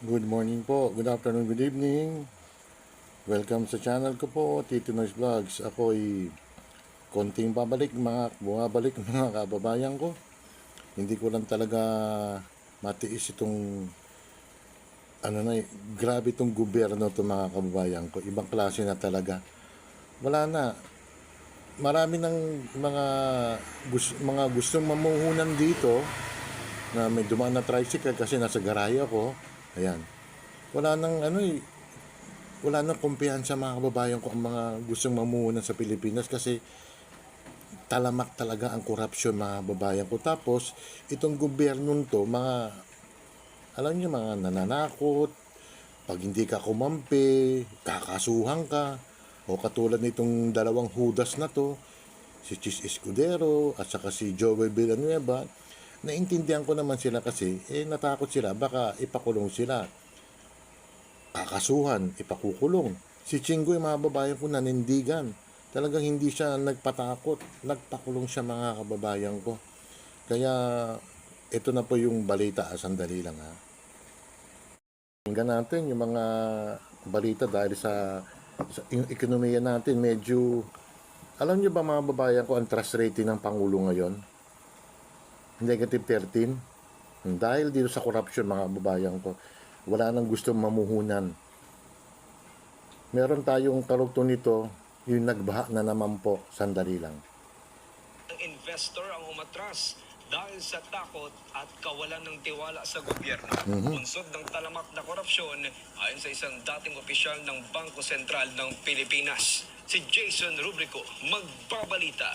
Good morning po, good afternoon, good evening. Welcome sa channel ko po, Tito Noise Vlogs. Ako ay konting bumabalik mga kababayan ko. Hindi ko lang talaga matiis itong grabe itong gobyerno to mga kababayan ko. Ibang klase na talaga. Wala na. Marami ng mga gustong mamuhunan dito na may dumaan na tricycle kasi nasa garahe ako. Ayan. Wala nang wala nang kumpiyansa mga kababayan ko ang mga gustong mamuhunan sa Pilipinas kasi talamak talaga ang korupsyon mga kababayan ko. Tapos, itong gobyerno to, alam niyo, mga nananakot, pag hindi ka kumampi, kakasuhan ka, o katulad nitong dalawang hudas na to, si Chis Escudero at saka si Joey Villanueva, naintindihan ko naman sila kasi, natakot sila, baka ipakulong sila. Kakasuhan, ipakukulong. Si Chingoy, mga babayan ko, nanindigan. Talagang hindi siya nagpatakot. Nagpakulong siya mga kababayan ko. Kaya, ito na po yung balita. Sandali lang ha. Tingnan natin yung mga balita dahil sa yung ekonomiya natin. Medyo, alam niyo ba mga babayan ko, ang trust rating ng Pangulo ngayon? Negative 13. Dahil dito sa corruption mga babayan ko, wala nang gustong mamuhunan. Meron tayong karugtong nito, yung nagbaha na naman po. Sandali lang. Ang investor ang umatras dahil sa takot at kawalan ng tiwala sa gobyerno. Bunsod ng talamak na korupsyon ayon sa isang dating opisyal ng Bangko Sentral ng Pilipinas. Si Jason Rubrico magbabalita.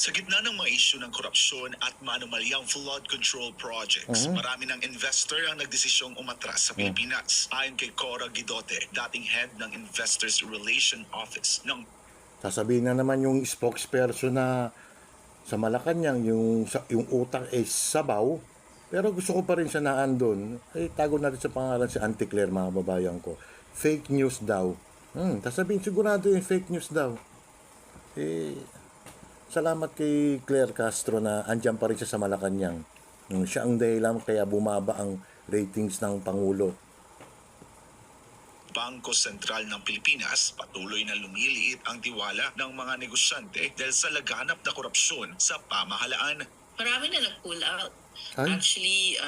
Sa gitna ng mga isyu ng korupsyon at manumalyang flood control projects, marami ng investor ang nagdesisyong umatras sa Pilipinas. Ayon kay Cora Guidote, dating head ng Investors Relation Office ng Sasabihin na naman yung spokesperson na sa Malacanang, yung utang ay sabaw. Pero gusto ko pa rin siya naandun. Tago natin sa pangalan si Auntie Claire, mga babayan ko. Fake news daw. Sasabihin sigurado yung fake news daw. Salamat kay Claire Castro na andyan pa rin siya sa Malacanang. Siya ang dahilan kaya bumaba ang ratings ng Pangulo. Bangko Sentral ng Pilipinas, patuloy na lumiliit ang tiwala ng mga negosyante dahil sa laganap na korupsyon sa pamahalaan. Marami na nag-pull out. Ay? Actually,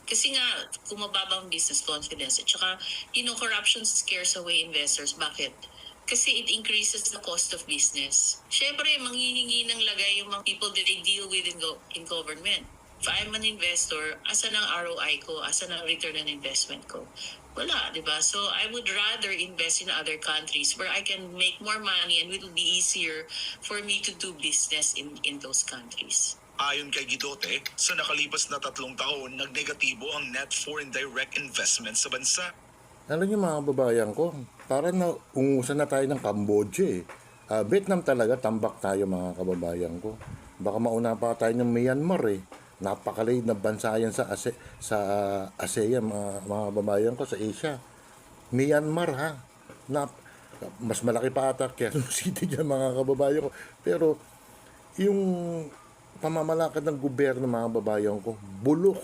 kasi nga, kumababa ang business confidence. At saka, corruption scares away investors. Bakit? Kasi it increases the cost of business. Siyempre, manghihingi ng lagay yung mga people that they deal with in government. If I'm an investor, asan ang ROI ko? Asan ang return on investment ko? Wala, di ba? So, I would rather invest in other countries where I can make more money and it will be easier for me to do business in those countries. Ayon kay Guidote, sa nakalipas na 3 taon, nagnegatibo ang net foreign direct investment sa bansa. Alam niyo mga babayan ko, parang ungusan na tayo ng Cambodia eh. Vietnam talaga, tambak tayo mga kababayan ko. Baka mauna pa tayo ng Myanmar eh. Napakaliit na bansa yan sa ASEAN, mga babayan ko, sa Asia. Myanmar ha. Mas malaki pa ata Quezon City dyan mga kababayan ko. Pero yung pamamalakad ng gobyerno mga babayan ko, bulok.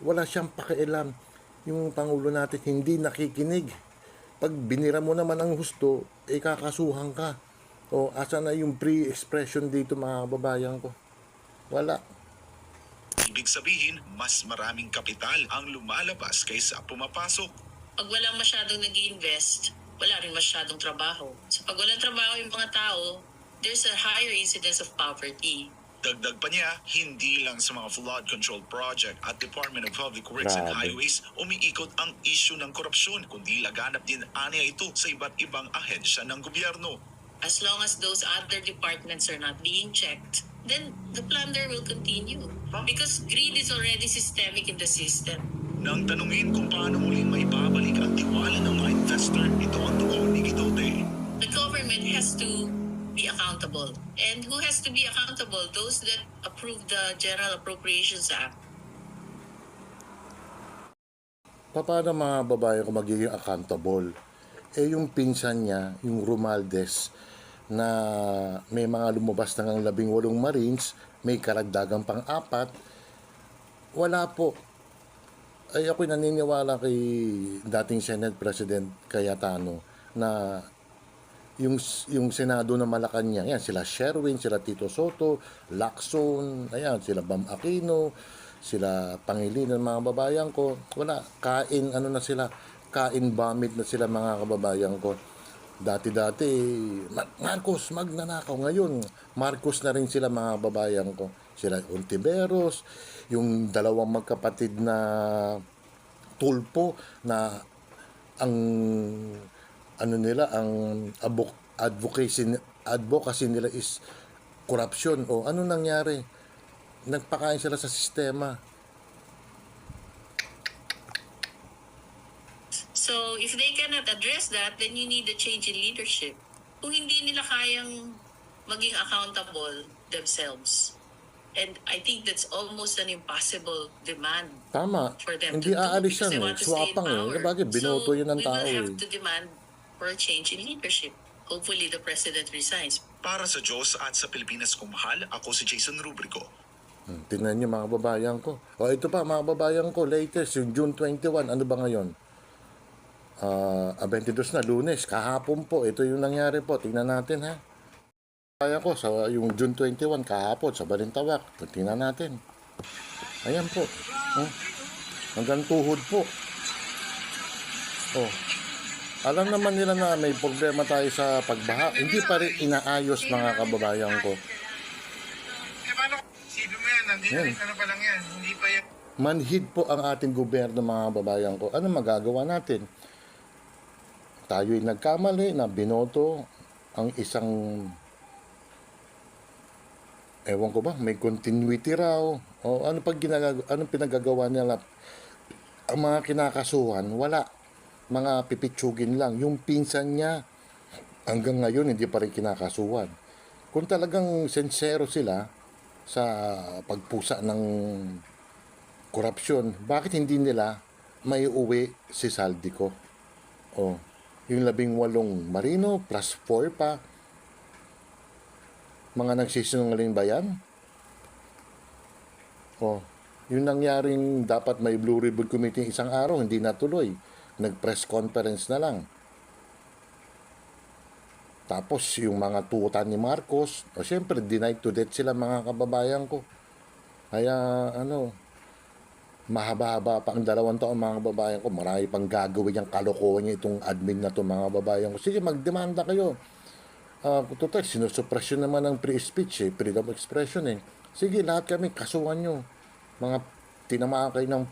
Wala siyang pakialam. Yung Pangulo natin hindi nakikinig. Pag binira mo naman ang husto, kakasuhan ka. O asa na yung free expression dito mga kababayan ko? Wala. Ibig sabihin, mas maraming kapital ang lumalabas kaysa pumapasok. Pag walang masyadong nag-invest, wala rin masyadong trabaho. So pag walang trabaho yung mga tao, there's a higher incidence of poverty. Dagdag pa niya, hindi lang sa mga flood control project at Department of Public Works and Grabe. Highways umiikot ang isyu ng korupsyon, kundi laganap din aniya ito sa iba't ibang ahensya ng gobyerno. As long as those other departments are not being checked, then the plunder will continue. Because greed is already systemic in the system. Nang tanungin kung paano muling maibabalik ang tiwala ng mga investor, ito ang tugon ni Guidote. The government has to be accountable. And who has to be accountable? Those that approve the General Appropriations Act. Paano mga babae ko magiging accountable? Yung pinsan niya, yung Romualdez, na may mga lumabas na ng 18 Marines, may karagdagang pang-4, Wala po. Ay ako'y naniniwala kay dating Senate President Cayetano na yung Senado ng Malacanang, yan, sila Sherwin, sila Tito Soto, Lacson, ayan, sila Bam Aquino, sila Pangilinan, mga kababayan ko, wala, kain, ano na sila, kain vomit na sila, mga kababayan ko. Dati-dati, Marcos, magnanakaw. Ngayon, Marcos na rin sila, mga kababayan ko. Sila Ontiveros, yung dalawang magkapatid na tulpo na ang ano nila, ang advocacy nila is corruption. O ano nangyari? Nagpakain sila sa sistema. So, if they cannot address that, then you need a change in leadership. Kung hindi nila kayang maging accountable themselves. And I think that's almost an impossible demand Tama. for them Hindi to do aalis because yan they eh. want to stay in Swapang eh. power. Bagay, binoto yun ng tao we will eh. have to demand for a change in leadership. Hopefully, the president resigns. Para sa Diyos at sa Pilipinas kong mahal, ako si Jason Rubrico. Tingnan nyo, mga babayan ko. O ito pa, mga babayan ko, latest, yung June 21, ano ba ngayon? 22 na, Lunes, kahapon po. Ito yung nangyari po. Tingnan natin, ha? Kaya ko, sa yung June 21, kahapon, sa Balintawak. Tingnan natin. Ayan po. Hanggang tuhod po. Oh. Alam naman nila na may problema tayo sa pagbaha. Hindi pa rin inaayos, mga kababayan ko. Paano? Sipin mo yan, nandito Yan. rin ano pa lang yan. Hindi pa yan. Manhid po ang ating gobyerno, mga babayan ko. Ano magagawa natin? Tayo'y nagkamali na binoto ang isang, ewan ko ba, may continuity raw. O anong pinagagawa nila? Ang mga kinakasuhan, wala. Mga pipitsugin lang. Yung pinsan niya, hanggang ngayon, hindi pa rin kinakasuhan. Kung talagang sincero sila sa pagpusa ng korupsyon, bakit hindi nila may uwi si Saldico? O, yung 18 Marino plus 4 pa. Mga nagsisinungaling ba yan? O, yung nangyaring dapat may Blue Ribbon Committee isang araw, hindi natuloy. Nag-press conference na lang. Tapos yung mga tutan ni Marcos, o syempre denied to death sila, mga kababayan ko. Kaya mahaba-haba pa ang 2 taon, mga kababayan ko. Marami pang gagawin yung kalokohan niya itong admin na to, mga kababayan ko. Sige, magdemanda kayo. Total, sinusupresyon naman ng free speech freedom of expression eh. Sige, lahat kami, kasuhan nyo. Mga tinamaan kayo ng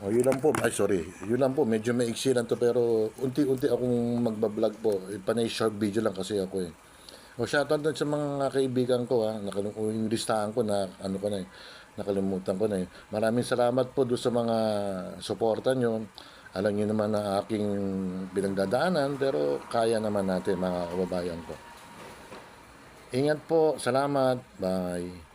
O, yun lang po. Ay, sorry. Yun lang po. Medyo maiksi lang to, pero unti-unti akong magbablog po. Panay short video lang kasi ako eh. O, shoutout doon sa mga kaibigan ko ha. Yung listahan ko na, nakalimutan ko na eh. Maraming salamat po doon sa mga suporta nyo. Alam nyo naman na aking pinagdadaanan, pero kaya naman natin, mga kababayan ko. Ingat po. Salamat. Bye.